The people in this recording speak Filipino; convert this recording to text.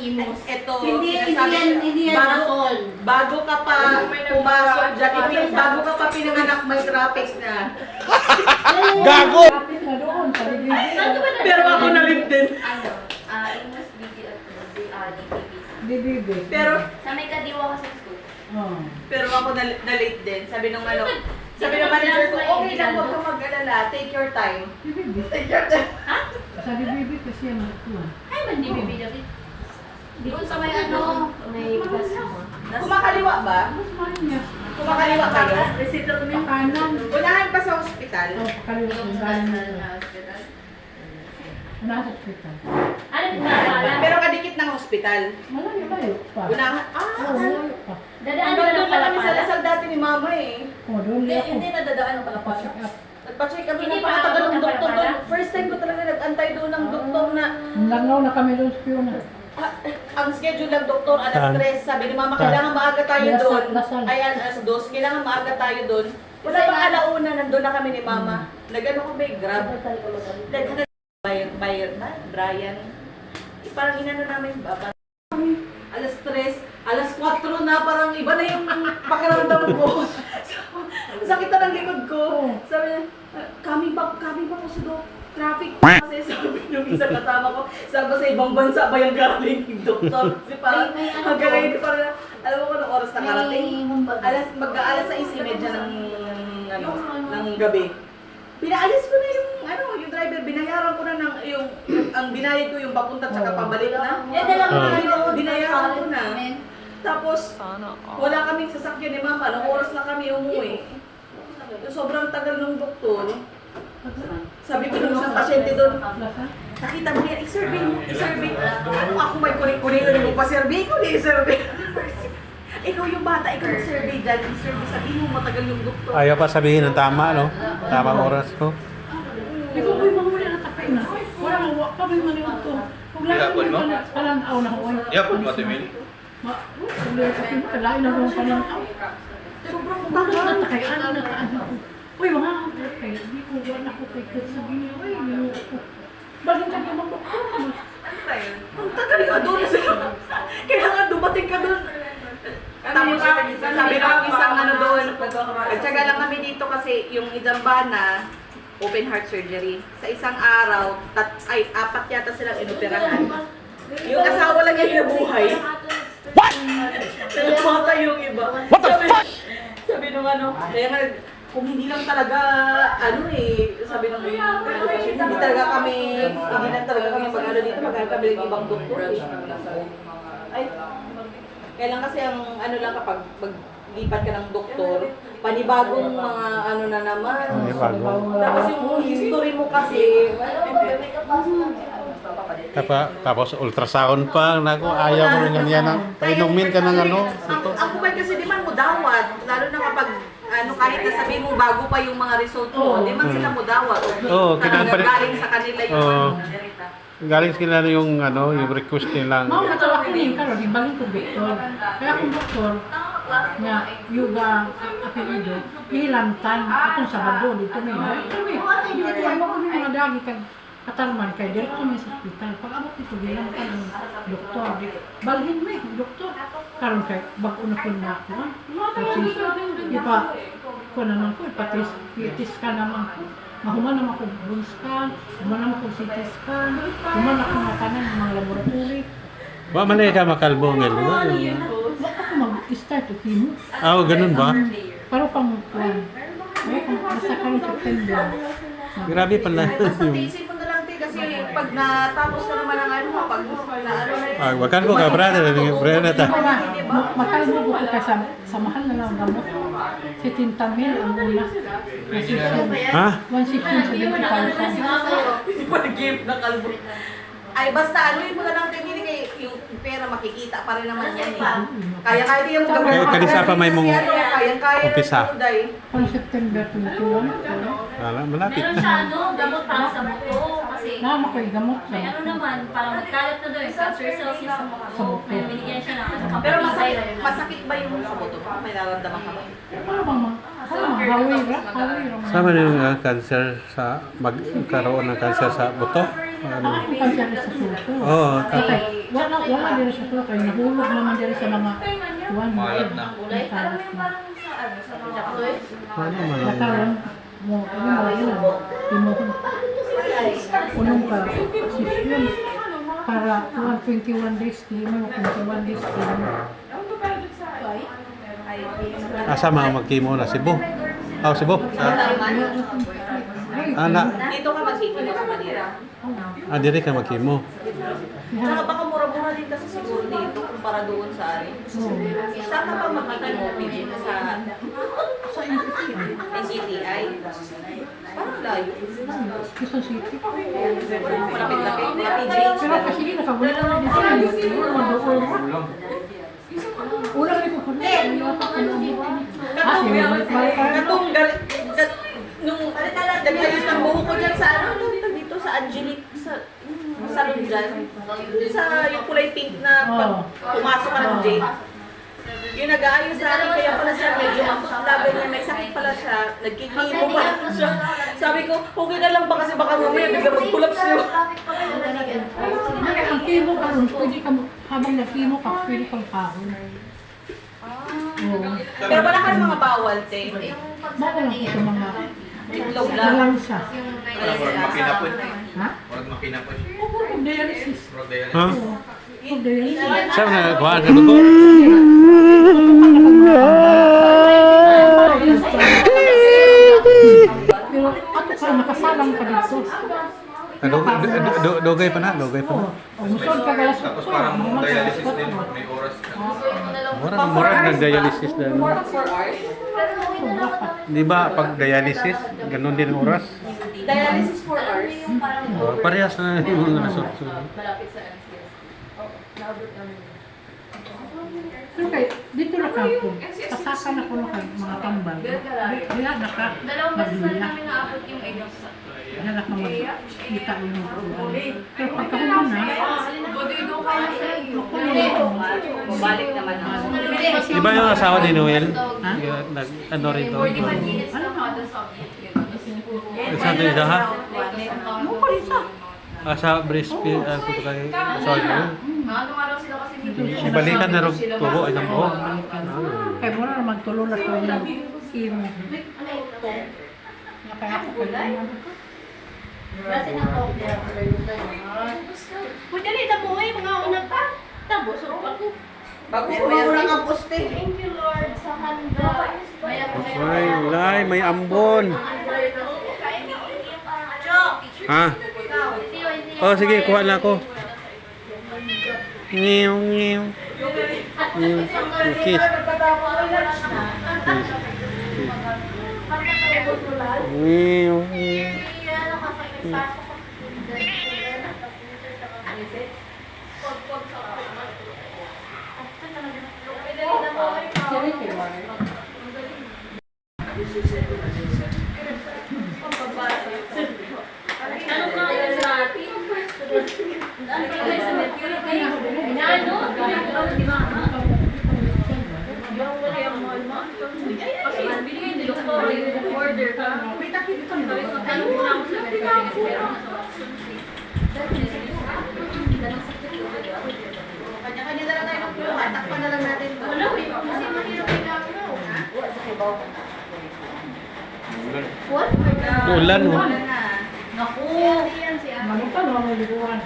Imus. Ito, Hindi sinasabi yan, ko, hindi yan. Parasol. bago ka pa pumasok dyan, bago ka pa pinanganak, may traffic na. Gago! Kapit na doon, sa bibig. Pero ako nalit din. Ano? Imus DPP. Bibig. Pero, Sa may kadiwa kasi school. Oh. pero ako na-late din. Sabi ng manager ko, okay lang, huwag kang mag-alala, take your time. Bibig. Take your time. Sa bibig kasi yan ito. Ay, man DPP David. Doon sa may ano, may gas mo. Kumakaliwa ba? Mas mahal niya. Kumakaliwa kayo? Pakanan. Unahan pa sa ospital. Oh, pakaliwa ko. Galing nasa hospital. Ano din ba? Pero kadikit ng ospital. Malayo layo pa. Unahan, Oo, malayo pa. Dadaan Hanggang ka doon ng lang kami sa Palapala. Lasal dati ni Mama eh. Oh, doon Hindi, ako. hindi nadadaan ng Palapala. Pa-check up. Nagpa-check kami Hindi ng pa patagal ako ng doktor nagpapala? doon. First time ko talaga nag-antay doon ng doktor na Langaw na kami doon sa Fiona. ang schedule ng doktor alas Saan? 3. Sabi ni Mama, kailangan maaga tayo Lasal, doon. Lasal. Ayan, alas 2. Kailangan maaga tayo doon. Wala pang alauna, nandun na kami ni Mama. Nag-ano kami, grab. Brian. Parang inano namin, parang alas 3, alas 4 na, parang iba na yung pakiramdam ko. Sakit na ng likod ko. Sabi niya, coming back po sa traffic. Kasi sabi nung isang kasama ko, sabi ko sa ibang bansa ba yung galing yung doktor? Kasi parang May ano hanggang po? ngayon, di parang, alam mo kung anong oras na karating? Mag-aalas 6:30 ng gabi. Pinaalis ko na yung driver, binayaran ko na ang binayad ko yung papunta at saka pabalik na. Binayaran ko na. Tapos, wala kaming sasakyan ni Mama. Anong oras na kami umuwi? Sobrang tagal ng doktor. Sabi ko nung isang pasyente doon, nakita mo yan, i-survey mo, i-survey. Ano ako may kuning-kuning mo pa survey ko, i-survey. Ikaw yung bata, ikaw yung survey dyan, i-survey. Sabihin mo matagal yung doktor. Ayaw pa sabihin ng tama, no? Tamang oras ko. Ikaw ko'y mahuli na tapay na. Wala mo, wak pa may maniwag ko. Kung lalo mo na palanaw na ko. Yapon mo, Timil. Kung lalo ka pinto, kalain na rin palanaw. Sobrang Bakit tagal. na takay? Ano na taano ko? Uy, mga kapatay, hindi ko wala ko kay Katsugi. Uy, hindi ko. Balik ka naman ko. Ang tagal ka doon. Kailangan dumating ka doon. Tapos sabi ng isang ano doon, nagtsaga lang kami dito kasi yung Ijambana, open heart surgery. Sa isang araw, 4 yata silang inoperahan. Yung asawa lang yung nabuhay. What? Namatay yung iba. What the fuck? Sabi nung ano, kaya nga, kung hindi lang talaga, sabi nung hindi talaga kami mag-ano dito, mag-ano kami ng ibang doktor. Ay, kailan kasi ang ano lang kapag maglipat ka ng doktor, panibagong mga ano na naman. Panibagong. Tapos yung history mo kasi, Tapos ultrasound pa, naku, ayaw mo rin yan. Painumin ka ng ano. ang kumay kasi di man mo dawat, lalo na kapag kahit nasabihin mo bago pa yung mga result mo, di man sila mo dawat. Oo, Talaga kinapare- galing sa kanila yung Oo. ano. Galing sila yung yung request nilang. Mau natawa ko yung karon, ibalik ko Victor. Kaya kung doktor, nga yoga apelido, ilantan akong Sabado dito may. Hindi ko ayaw ko yung mga dagi kag katarman kay dito kami sa hospital. Pag abot dito ilantan ng doktor. Balhin mo doktor. Karon kay bag-o na ko na ako. Kasi ipa ko naman ko ipatis ka naman ko. Mahuman naman ko bone scan, human naman ko CT scan, human ako makanan ng mga laboratory. Wa man ka makalbo ngel, di ba? Baka ako mag-start o chemo. Ganun ba? Pero pang basta ka ng September. Grabe pala. Tiisin mo na lang kasi pag natapos ka naman ng ano, pag Wakan ko ka brother, brother ta. Makalbo ko ka sa mahal na lang gamot. Si Tintamil ang una. Ha? 160 sa Hindi pa nag-give na kalbo. Ay, basta anuin mo na lang technique kay yung pera makikita pa rin naman yan eh. Kaya din yung Kaya kanisa pa may mong kaya umpisa. Pang September 21. Malapit Meron na. siya gamot para sa buto. Kasi Nama ko yung gamot may na. ano naman, parang magkalat na daw yung cancer cells niya sa buto. May binigyan siya ng Pero masakit ba yung sa buto? May nararamdaman ka ba? Ano bang hawira? Sama na yung cancer sa magkaroon ng cancer sa buto. Ano? Ako pa siya sa suso. Oo. Okay, wala din sa suso. Kaya nahulog naman din sa mga tuwan. Malat na. Nakalat na. Ano man ang... Nakaroon mo, ano mo, yun. Timuhon. Unong ka, sisyon. Para 21 days, kilo mo, 21 days, kilo mo. Asa mga magkimo na? Cebu? Oh, Cebu? Ana. Dito ka magkikilo sa Manila. Diri ka magkimo. Saka baka mura-mura din kasi siguro dito kumpara doon sa amin. Saan ka ba magkikilo? Pidin sa NCTI? Parang layo. Quezon City. Malapit-lapit. Mga PJs. Pero kasi nakagulo na din sa iyo. Madool mo. Ulang ito ko na. Nung nagtayos ng buho ko dyan sa ano, dito sa Angelique, sa salon dyan. Sa yung kulay pink na pag pumasok ka ng Jade. Yung nag-aayos sa akin, kaya pala siya medyo laban niya, may sakit pala siya, nagkikimo pala siya. Sabi ko, okay na lang ba kasi baka mamaya bigla mag-collapse yun. Ang kimo ka ron, pwede ka, habang nagkimo ka, pwede kang kahon. Oo. Pero wala ka ng mga bawal, te. Baka lang sa mga Itlog lang. malansa. Murag makina po. Ha? Murag makina po. Oo, kung dialysis. Murag dialysis. Ha? Kung dialysis. Saan na kuhaan ka dugo? Pero ako ka, nakasalang ka dito. Dugay pa na, dugay pa na. O, musod ka galas Tapos ko. parang Mga dialysis galas din. ko. May oras ka. Murag nag-dialysis din. 4 hours. Di ba pag dialysis, ganun din ang oras? Dialysis 4 hours. Parehas na yung mga nasot. Okay, dito na ka po. Pasakan ako na kay mga tambal. Kaya naka Dalawang beses na rin magluya. namin naabot yung eggs. Kaya naka magkita yung mga. Pero pagkahuma na, Bodo-do ka na siya. Babalik naman ako. Di ba yung asawa ni Noel? Ha? Ano rin to? 41 minutes na ako sa subject. Sa ito isa ha? mo pa isa. Sa breastfeed, puto kayo. Sorry mo. Ano nga daw sila kasi dito. Ibalikan na rin tubo, isang buhok. Kaya mo na naman tulo na ko yung imo. Kaya ako ko lang. Kasi na ko. Kung dali na mo mga unang pa. Tabo, surupan ko. Bago lang ang poste. Thank you Lord sa handa. Ay, may ambon. Ha? Oh, sige, kuha na ako. Ngiw, ngiw. Ngiw. Kiss. Ngiw, ngiw. Order ka. Ano muna ako sa Kanya-kanya na lang tayo ng kuha. Takpan na lang natin ito. wala eh. Kasi mahirap yung gagawin. What? Ulan, oh. Wala na. Naku! Yan siya. Ano pa naman may liguan?